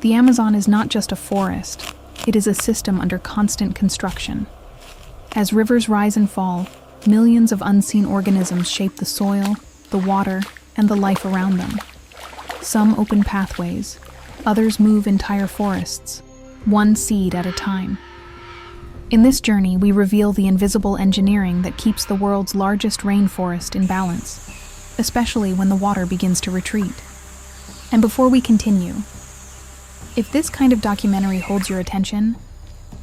The Amazon is not just a forest, it is a system under constant construction. As rivers rise and fall, millions of unseen organisms shape the soil, the water, and the life around them. Some open pathways, others move entire forests, one seed at a time. In this journey, we reveal the invisible engineering that keeps the world's largest rainforest in balance, especially when the water begins to retreat. And before we continue, if this kind of documentary holds your attention,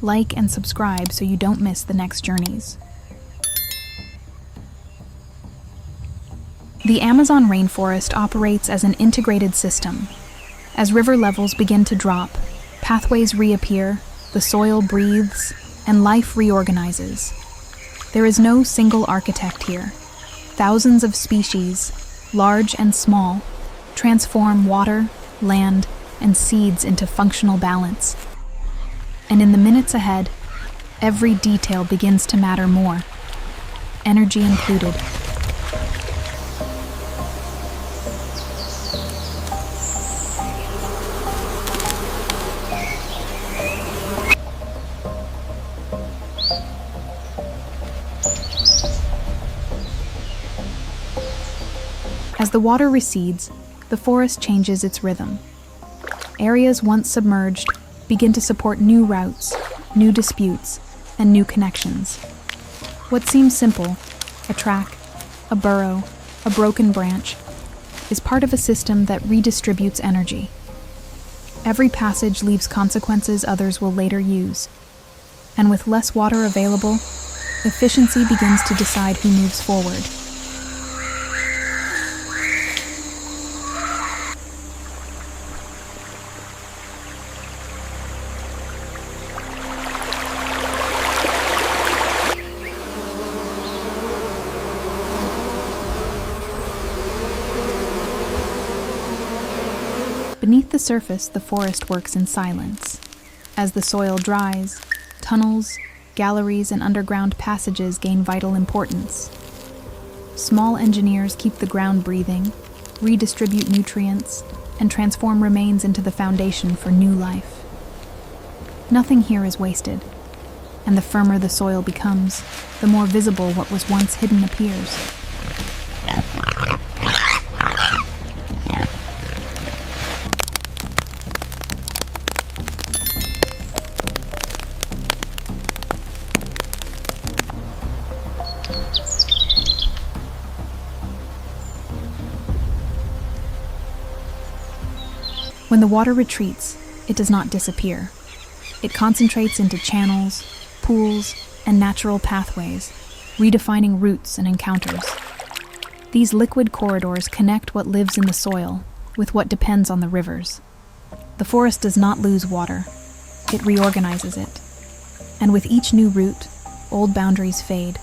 like and subscribe so you don't miss the next journeys. The Amazon rainforest operates as an integrated system. As river levels begin to drop, pathways reappear, the soil breathes, and life reorganizes. There is no single architect here. Thousands of species, large and small, transform water, land, and seeds into functional balance. And in the minutes ahead, every detail begins to matter more, energy included. As the water recedes, the forest changes its rhythm. Areas once submerged begin to support new routes, new disputes, and new connections. What seems simple, a track, a burrow, a broken branch, is part of a system that redistributes energy. Every passage leaves consequences others will later use. And with less water available, efficiency begins to decide who moves forward. Beneath the surface, the forest works in silence. As the soil dries, tunnels, galleries, and underground passages gain vital importance. Small engineers keep the ground breathing, redistribute nutrients, and transform remains into the foundation for new life. Nothing here is wasted, and the firmer the soil becomes, the more visible what was once hidden appears. When the water retreats, it does not disappear. It concentrates into channels, pools, and natural pathways, redefining routes and encounters. These liquid corridors connect what lives in the soil with what depends on the rivers. The forest does not lose water, it reorganizes it. And with each new route, old boundaries fade.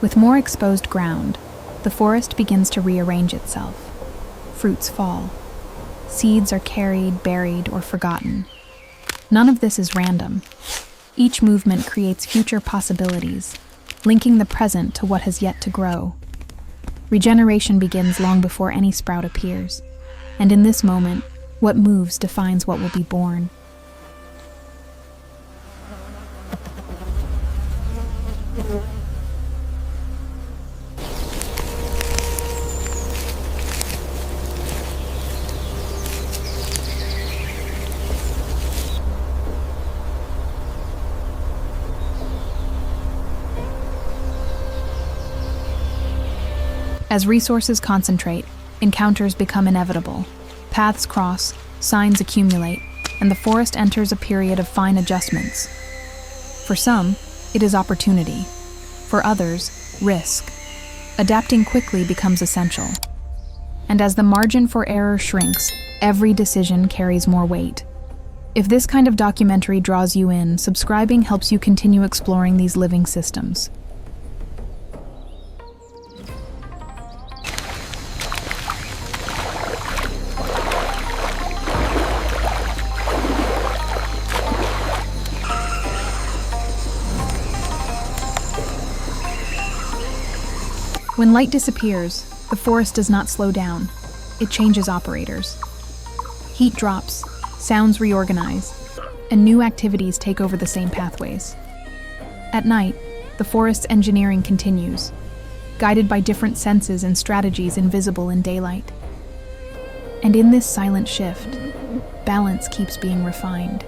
With more exposed ground, the forest begins to rearrange itself. Fruits fall. Seeds are carried, buried, or forgotten. None of this is random. Each movement creates future possibilities, linking the present to what has yet to grow. Regeneration begins long before any sprout appears, and in this moment, what moves defines what will be born. As resources concentrate, encounters become inevitable. Paths cross, signs accumulate, and the forest enters a period of fine adjustments. For some, it is opportunity. For others, risk. Adapting quickly becomes essential. And as the margin for error shrinks, every decision carries more weight. If this kind of documentary draws you in, subscribing helps you continue exploring these living systems. When light disappears, the forest does not slow down. It changes operators. Heat drops, sounds reorganize, and new activities take over the same pathways. At night, the forest's engineering continues, guided by different senses and strategies invisible in daylight. And in this silent shift, balance keeps being refined.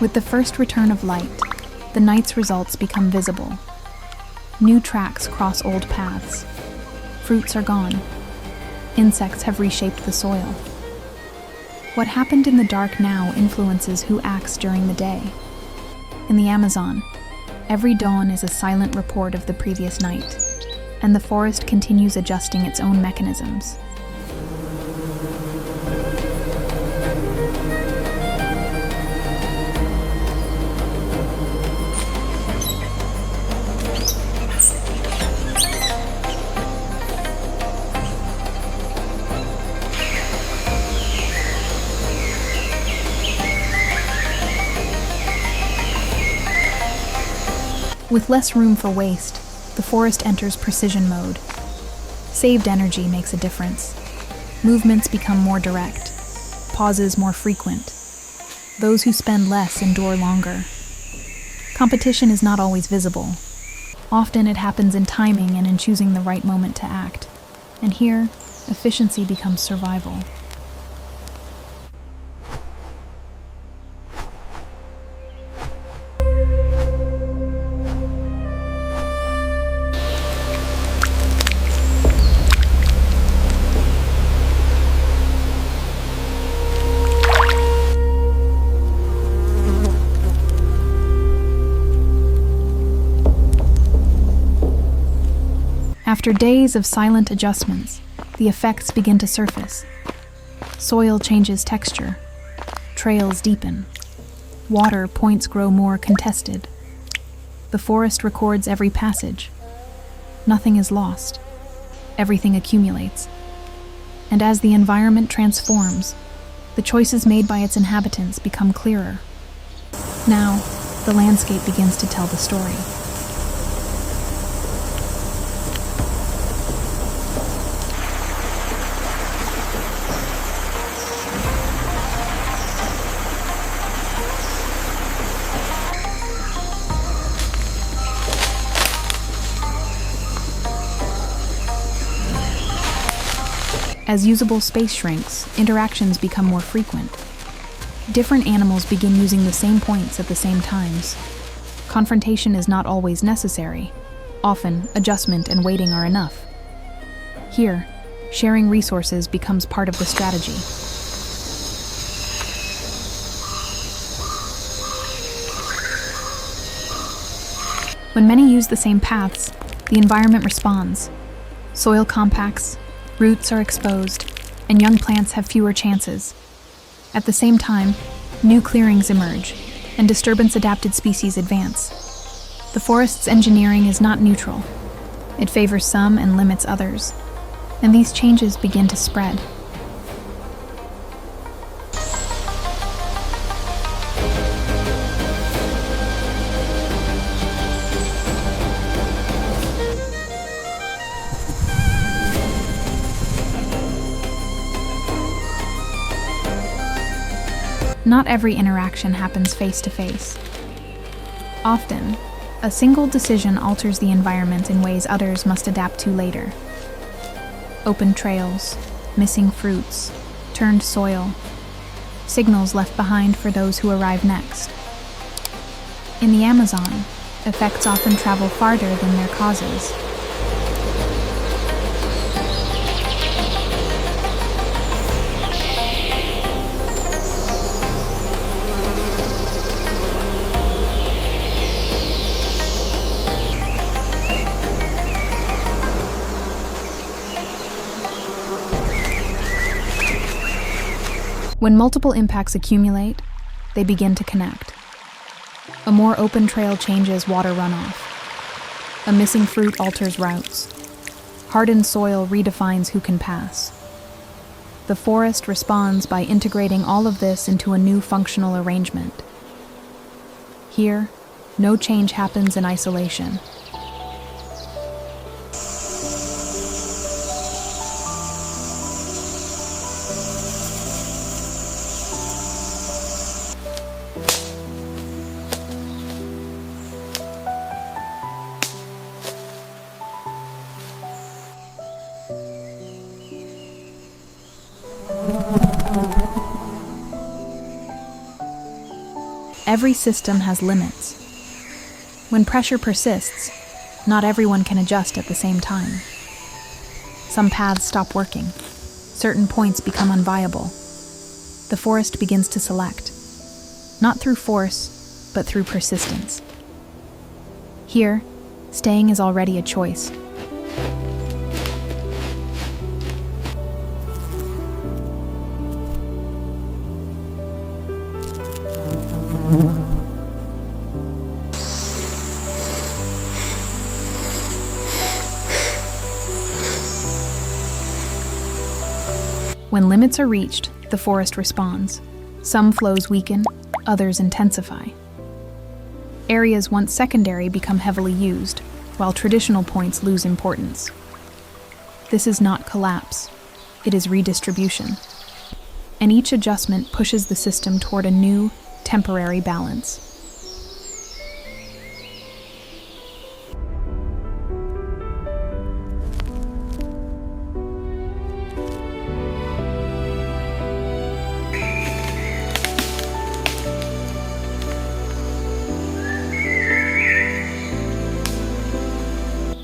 With the first return of light, the night's results become visible. New tracks cross old paths. Fruits are gone. Insects have reshaped the soil. What happened in the dark now influences who acts during the day. In the Amazon, every dawn is a silent report of the previous night, and the forest continues adjusting its own mechanisms. With less room for waste, the forest enters precision mode. Saved energy makes a difference. Movements become more direct, pauses more frequent. Those who spend less endure longer. Competition is not always visible. Often it happens in timing and in choosing the right moment to act. And here, efficiency becomes survival. After days of silent adjustments, the effects begin to surface. Soil changes texture, trails deepen, water points grow more contested. The forest records every passage. Nothing is lost. Everything accumulates. And as the environment transforms, the choices made by its inhabitants become clearer. Now, the landscape begins to tell the story. As usable space shrinks, interactions become more frequent. Different animals begin using the same points at the same times. Confrontation is not always necessary. Often, adjustment and waiting are enough. Here, sharing resources becomes part of the strategy. When many use the same paths, the environment responds. Soil compacts, roots are exposed, and young plants have fewer chances. At the same time, new clearings emerge, and disturbance-adapted species advance. The forest's engineering is not neutral. It favors some and limits others, and these changes begin to spread. Not every interaction happens face-to-face. Often, a single decision alters the environment in ways others must adapt to later. Open trails, missing fruits, turned soil, signals left behind for those who arrive next. In the Amazon, effects often travel farther than their causes. When multiple impacts accumulate, they begin to connect. A more open trail changes water runoff. A missing fruit alters routes. Hardened soil redefines who can pass. The forest responds by integrating all of this into a new functional arrangement. Here, no change happens in isolation. Every system has limits. When pressure persists, not everyone can adjust at the same time. Some paths stop working. Certain points become unviable. The forest begins to select, not through force, but through persistence. Here, staying is already a choice. When limits are reached, the forest responds. Some flows weaken, others intensify. Areas once secondary become heavily used, while traditional points lose importance. This is not collapse, it is redistribution. And each adjustment pushes the system toward a new, temporary balance.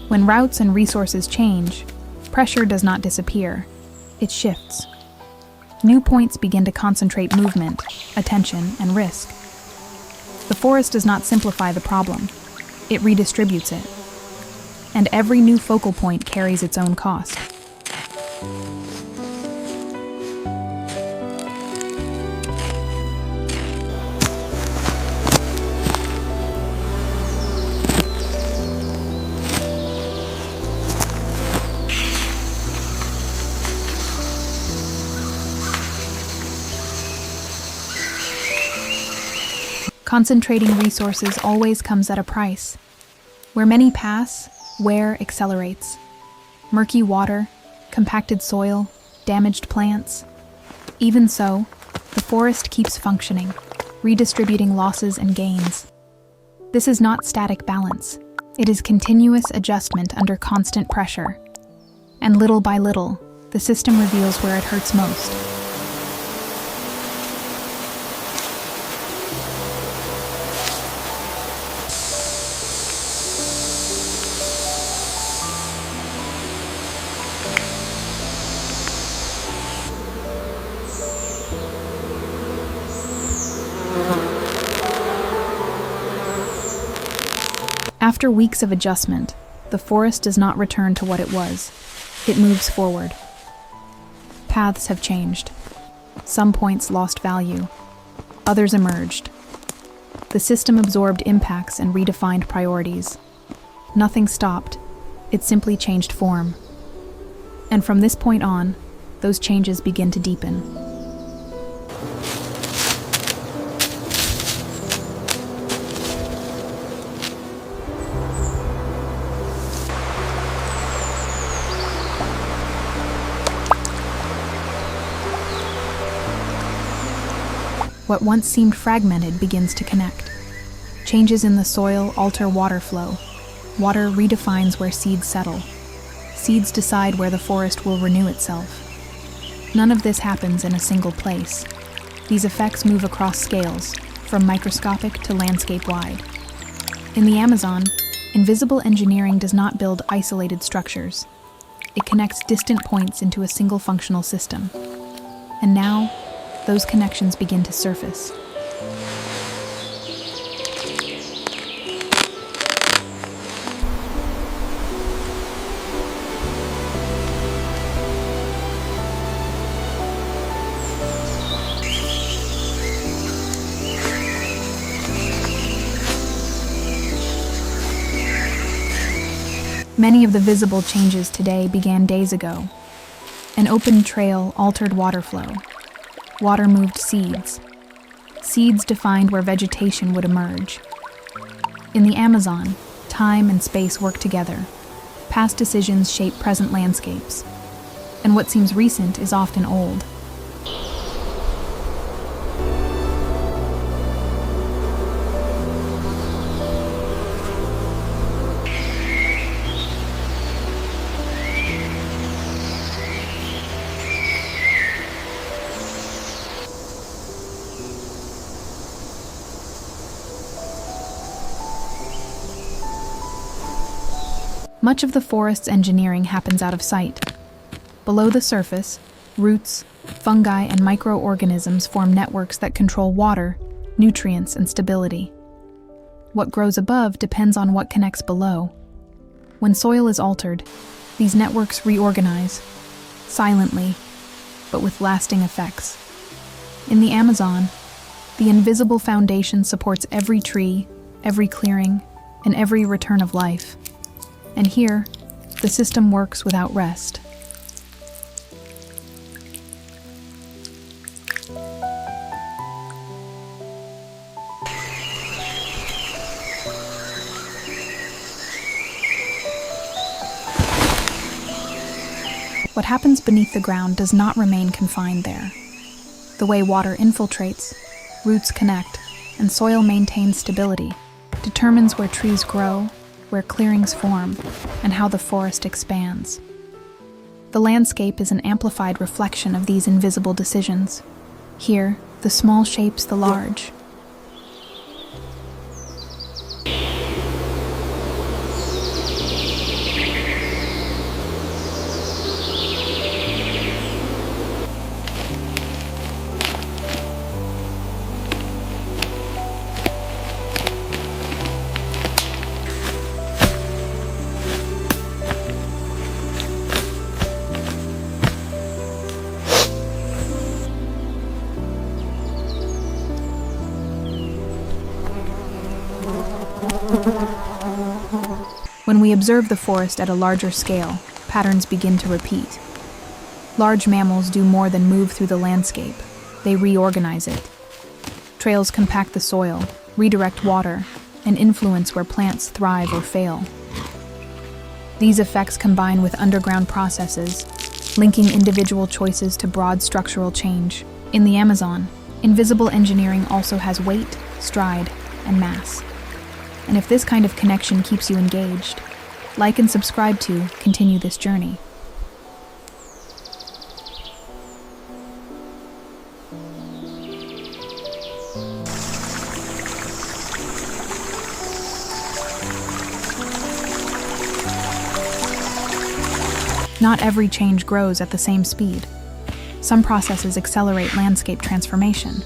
When routes and resources change, pressure does not disappear, it shifts. New points begin to concentrate movement, attention, and risk. The forest does not simplify the problem, it redistributes it. And every new focal point carries its own cost. Concentrating resources always comes at a price. Where many pass, wear accelerates. Murky water, compacted soil, damaged plants. Even so, the forest keeps functioning, redistributing losses and gains. This is not static balance. It is continuous adjustment under constant pressure. And little by little, the system reveals where it hurts most. After weeks of adjustment, the forest does not return to what it was. It moves forward. Paths have changed. Some points lost value. Others emerged. The system absorbed impacts and redefined priorities. Nothing stopped. It simply changed form. And from this point on, those changes begin to deepen. What once seemed fragmented begins to connect. Changes in the soil alter water flow. Water redefines where seeds settle. Seeds decide where the forest will renew itself. None of this happens in a single place. These effects move across scales, from microscopic to landscape-wide. In the Amazon, invisible engineering does not build isolated structures. It connects distant points into a single functional system. And now, those connections begin to surface. Many of the visible changes today began days ago. An open trail altered water flow. Water moved seeds. Seeds defined where vegetation would emerge. In the Amazon, time and space work together. Past decisions shape present landscapes. And what seems recent is often old. Much of the forest's engineering happens out of sight. Below the surface, roots, fungi, and microorganisms form networks that control water, nutrients, and stability. What grows above depends on what connects below. When soil is altered, these networks reorganize, silently, but with lasting effects. In the Amazon, the invisible foundation supports every tree, every clearing, and every return of life. And here, the system works without rest. What happens beneath the ground does not remain confined there. The way water infiltrates, roots connect, and soil maintains stability determines where trees grow, where clearings form, and how the forest expands. The landscape is an amplified reflection of these invisible decisions. Here, the small shapes the large. When we observe the forest at a larger scale, patterns begin to repeat. Large mammals do more than move through the landscape. They reorganize it. Trails compact the soil, redirect water, and influence where plants thrive or fail. These effects combine with underground processes, linking individual choices to broad structural change. In the Amazon, invisible engineering also has weight, stride, and mass. And if this kind of connection keeps you engaged, like and subscribe to continue this journey. Not every change grows at the same speed. Some processes accelerate landscape transformation.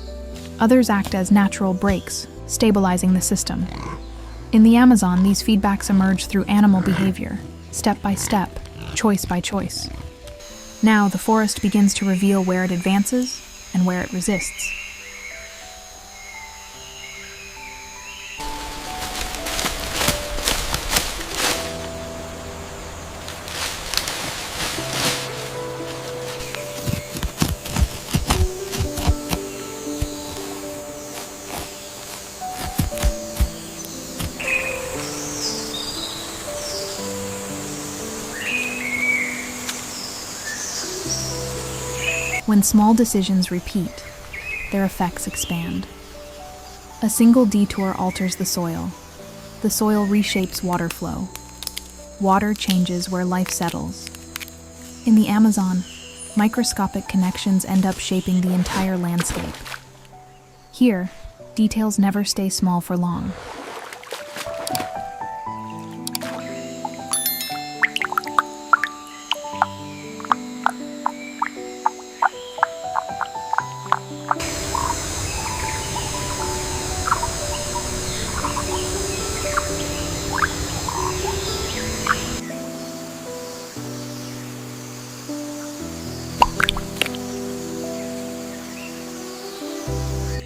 Others act as natural brakes, stabilizing the system. In the Amazon, these feedbacks emerge through animal behavior, step by step, choice by choice. Now, the forest begins to reveal where it advances and where it resists. When small decisions repeat, their effects expand. A single detour alters the soil. The soil reshapes water flow. Water changes where life settles. In the Amazon, microscopic connections end up shaping the entire landscape. Here, details never stay small for long.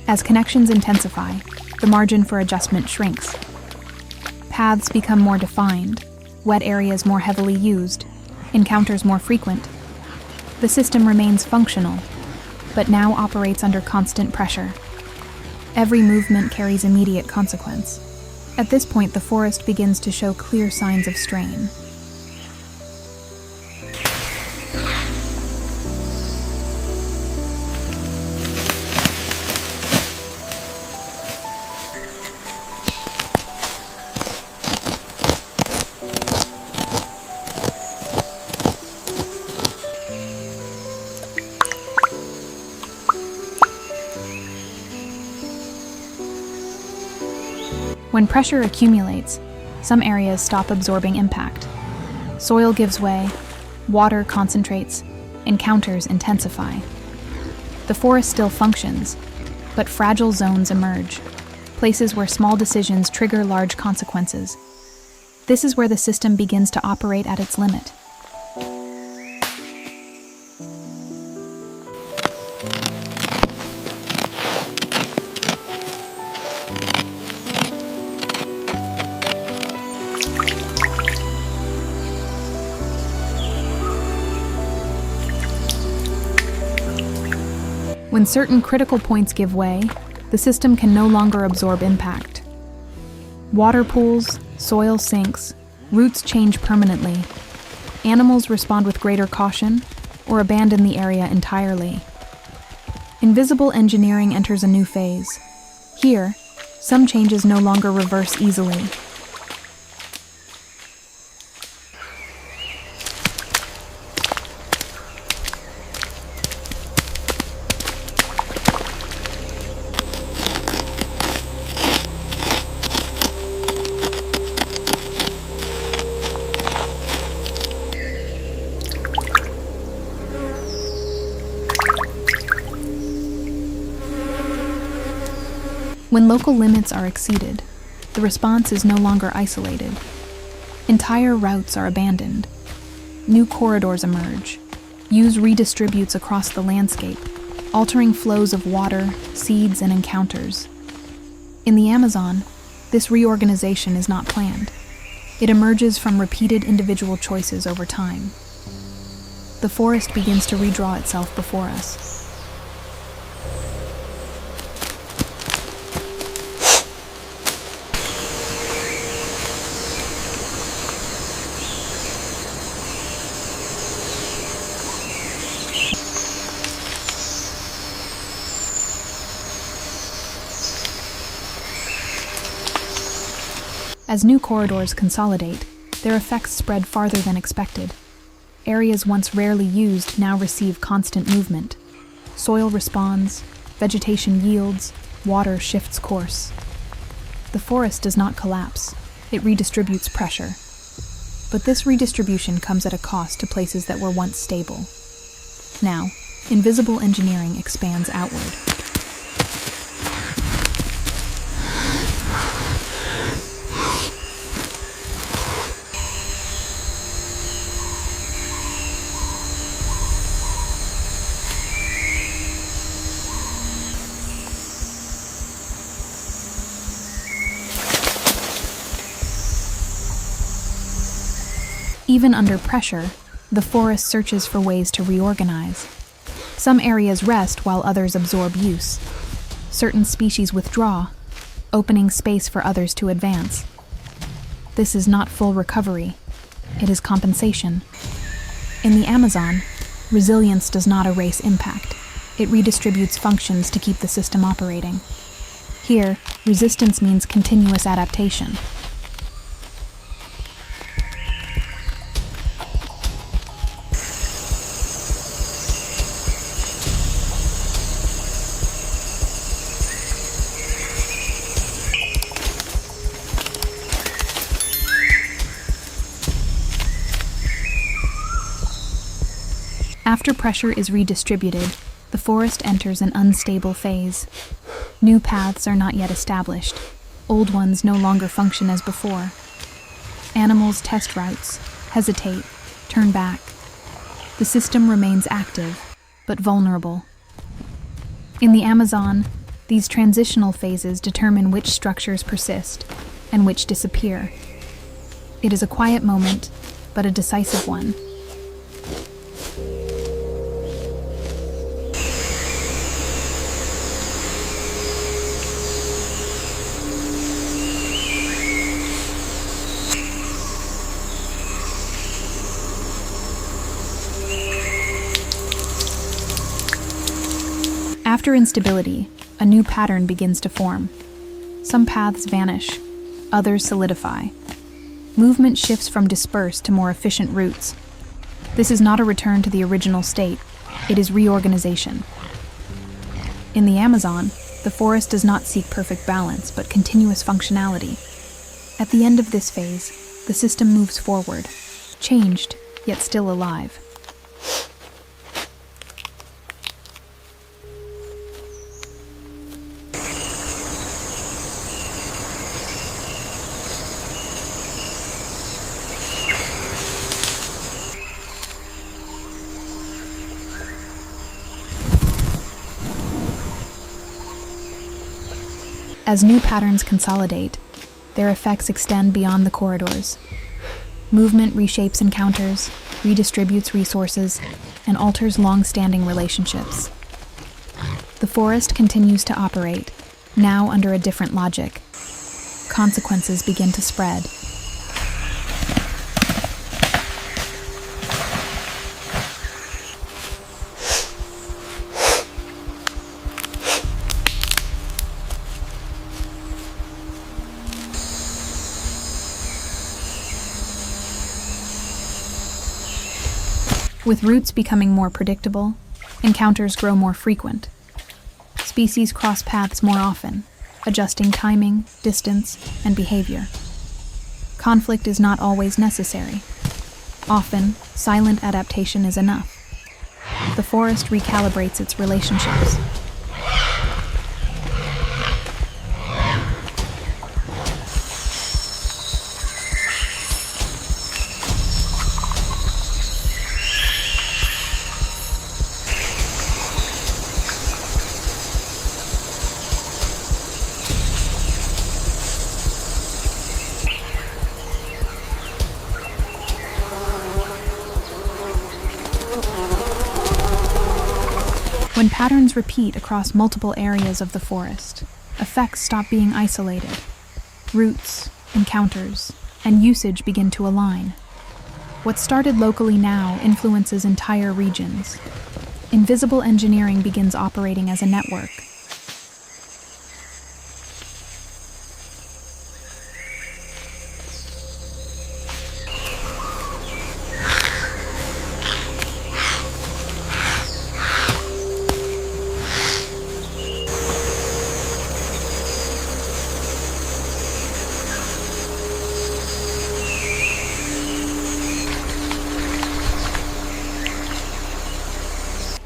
As connections intensify, the margin for adjustment shrinks. Paths become more defined, wet areas more heavily used, encounters more frequent. The system remains functional, but now operates under constant pressure. Every movement carries immediate consequence. At this point, the forest begins to show clear signs of strain. When pressure accumulates, some areas stop absorbing impact. Soil gives way, water concentrates, encounters intensify. The forest still functions, but fragile zones emerge, places where small decisions trigger large consequences. This is where the system begins to operate at its limit. When certain critical points give way, the system can no longer absorb impact. Water pools, soil sinks, roots change permanently. Animals respond with greater caution or abandon the area entirely. Invisible engineering enters a new phase. Here, some changes no longer reverse easily. When local limits are exceeded, the response is no longer isolated. Entire routes are abandoned. New corridors emerge. Use redistributes across the landscape, altering flows of water, seeds, and encounters. In the Amazon, this reorganization is not planned. It emerges from repeated individual choices over time. The forest begins to redraw itself before us. As new corridors consolidate, their effects spread farther than expected. Areas once rarely used now receive constant movement. Soil responds, vegetation yields, water shifts course. The forest does not collapse, it redistributes pressure. But this redistribution comes at a cost to places that were once stable. Now, invisible engineering expands outward. Even under pressure, the forest searches for ways to reorganize. Some areas rest while others absorb use. Certain species withdraw, opening space for others to advance. This is not full recovery. It is compensation. In the Amazon, resilience does not erase impact. It redistributes functions to keep the system operating. Here, resistance means continuous adaptation. After pressure is redistributed, the forest enters an unstable phase. New paths are not yet established. Old ones no longer function as before. Animals test routes, hesitate, turn back. The system remains active, but vulnerable. In the Amazon, these transitional phases determine which structures persist and which disappear. It is a quiet moment, but a decisive one. After instability, a new pattern begins to form. Some paths vanish, others solidify. Movement shifts from dispersed to more efficient routes. This is not a return to the original state, it is reorganization. In the Amazon, the forest does not seek perfect balance, but continuous functionality. At the end of this phase, the system moves forward, changed, yet still alive. As new patterns consolidate, their effects extend beyond the corridors. Movement reshapes encounters, redistributes resources, and alters long-standing relationships. The forest continues to operate, now under a different logic. Consequences begin to spread. With routes becoming more predictable, encounters grow more frequent. Species cross paths more often, adjusting timing, distance, and behavior. Conflict is not always necessary. Often, silent adaptation is enough. The forest recalibrates its relationships. When patterns repeat across multiple areas of the forest, effects stop being isolated. Routes, encounters, and usage begin to align. What started locally now influences entire regions. Invisible engineering begins operating as a network.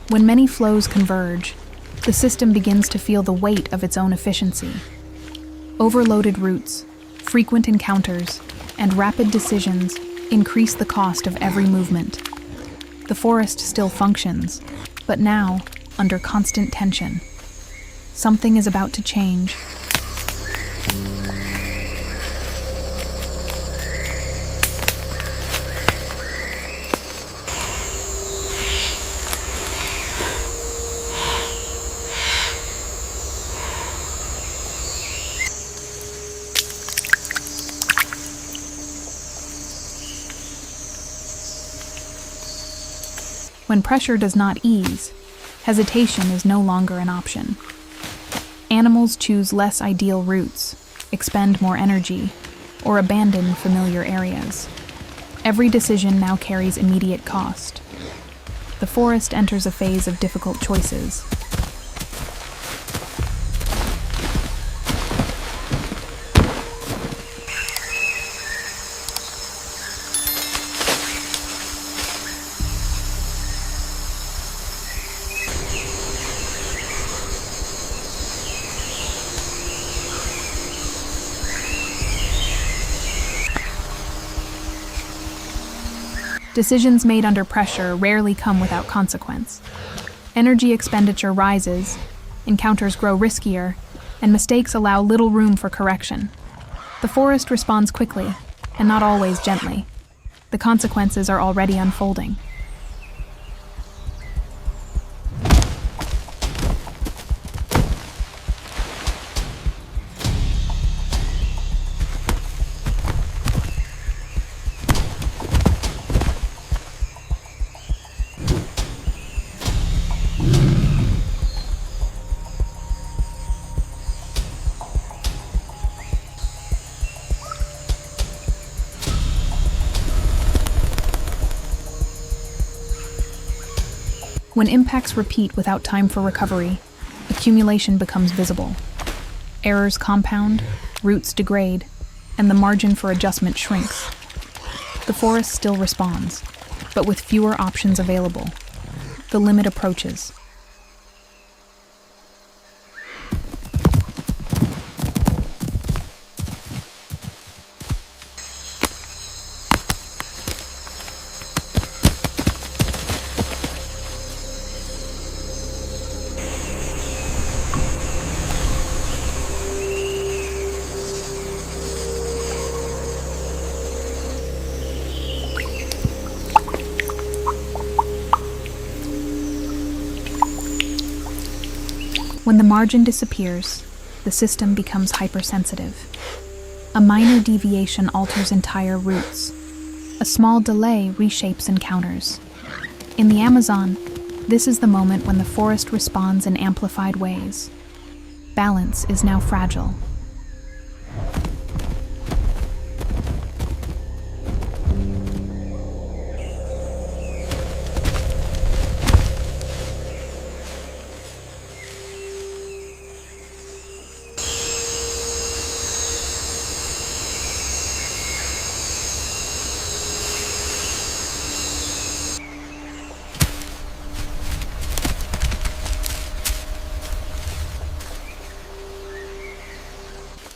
When many flows converge, the system begins to feel the weight of its own efficiency. Overloaded routes, frequent encounters, and rapid decisions increase the cost of every movement. The forest still functions, but now under constant tension. Something is about to change. When pressure does not ease, hesitation is no longer an option. Animals choose less ideal routes, expend more energy, or abandon familiar areas. Every decision now carries immediate cost. The forest enters a phase of difficult choices. Decisions made under pressure rarely come without consequence. Energy expenditure rises, encounters grow riskier, and mistakes allow little room for correction. The forest responds quickly, and not always gently. The consequences are already unfolding. When impacts repeat without time for recovery, accumulation becomes visible. Errors compound, roots degrade, and the margin for adjustment shrinks. The forest still responds, but with fewer options available. The limit approaches. When the margin disappears, the system becomes hypersensitive. A minor deviation alters entire routes. A small delay reshapes encounters. In the Amazon, this is the moment when the forest responds in amplified ways. Balance is now fragile.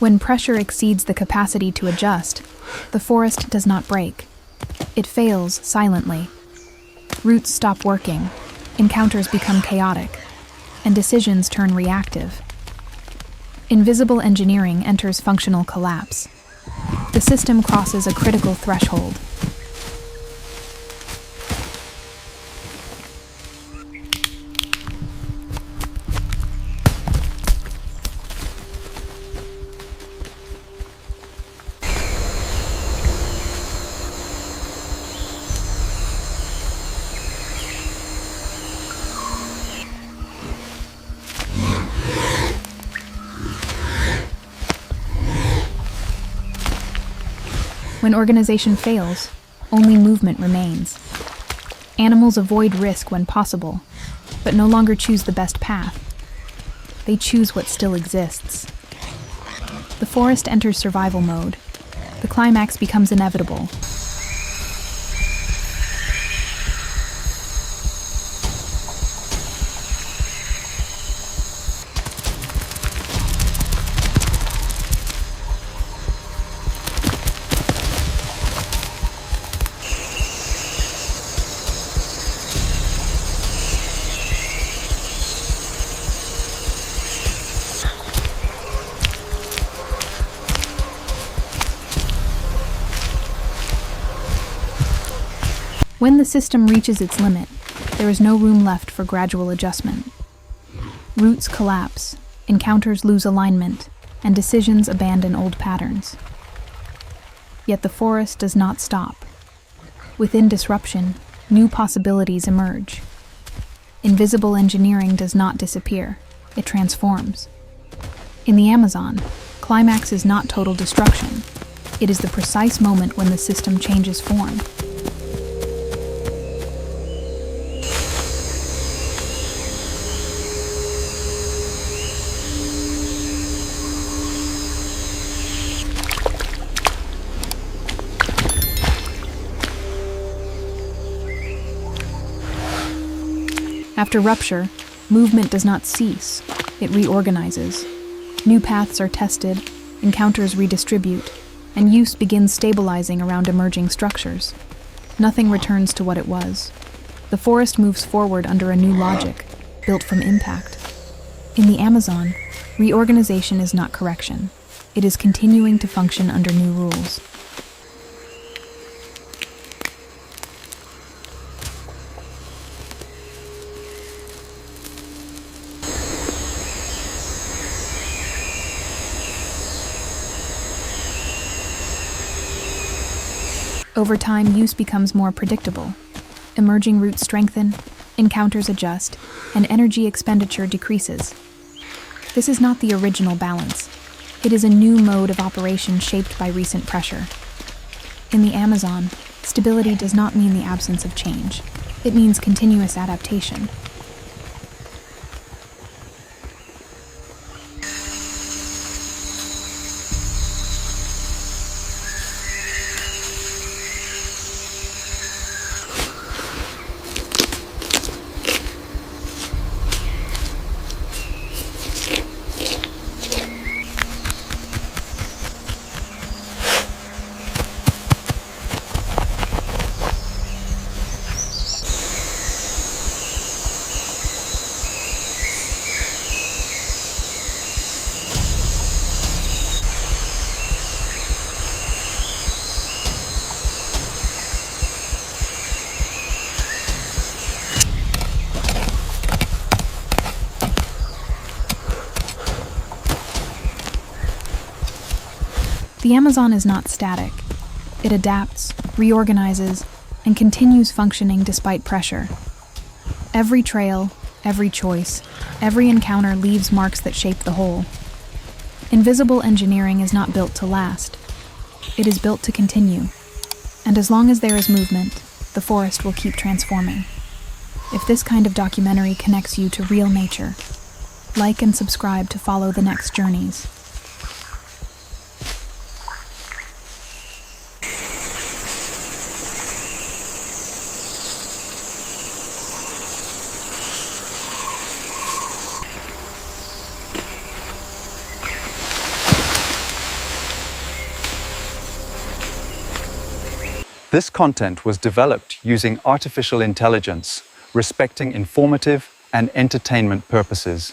When pressure exceeds the capacity to adjust, the forest does not break. It fails silently. Roots stop working, encounters become chaotic, and decisions turn reactive. Invisible engineering enters functional collapse. The system crosses a critical threshold. When organization fails, only movement remains. Animals avoid risk when possible, but no longer choose the best path. They choose what still exists. The forest enters survival mode. The climax becomes inevitable. When the system reaches its limit, there is no room left for gradual adjustment. Roots collapse, encounters lose alignment, and decisions abandon old patterns. Yet the forest does not stop. Within disruption, new possibilities emerge. Invisible engineering does not disappear, it transforms. In the Amazon, climax is not total destruction. It is the precise moment when the system changes form. After rupture, movement does not cease, it reorganizes. New paths are tested, encounters redistribute, and use begins stabilizing around emerging structures. Nothing returns to what it was. The forest moves forward under a new logic, built from impact. In the Amazon, reorganization is not correction. It is continuing to function under new rules. Over time, use becomes more predictable. Emerging routes strengthen, encounters adjust, and energy expenditure decreases. This is not the original balance. It is a new mode of operation shaped by recent pressure. In the Amazon, stability does not mean the absence of change. It means continuous adaptation. The Amazon is not static. It adapts, reorganizes, and continues functioning despite pressure. Every trail, every choice, every encounter leaves marks that shape the whole. Invisible engineering is not built to last. It is built to continue. And as long as there is movement, the forest will keep transforming. If this kind of documentary connects you to real nature, like and subscribe to follow the next journeys. This content was developed using artificial intelligence, respecting informative and entertainment purposes.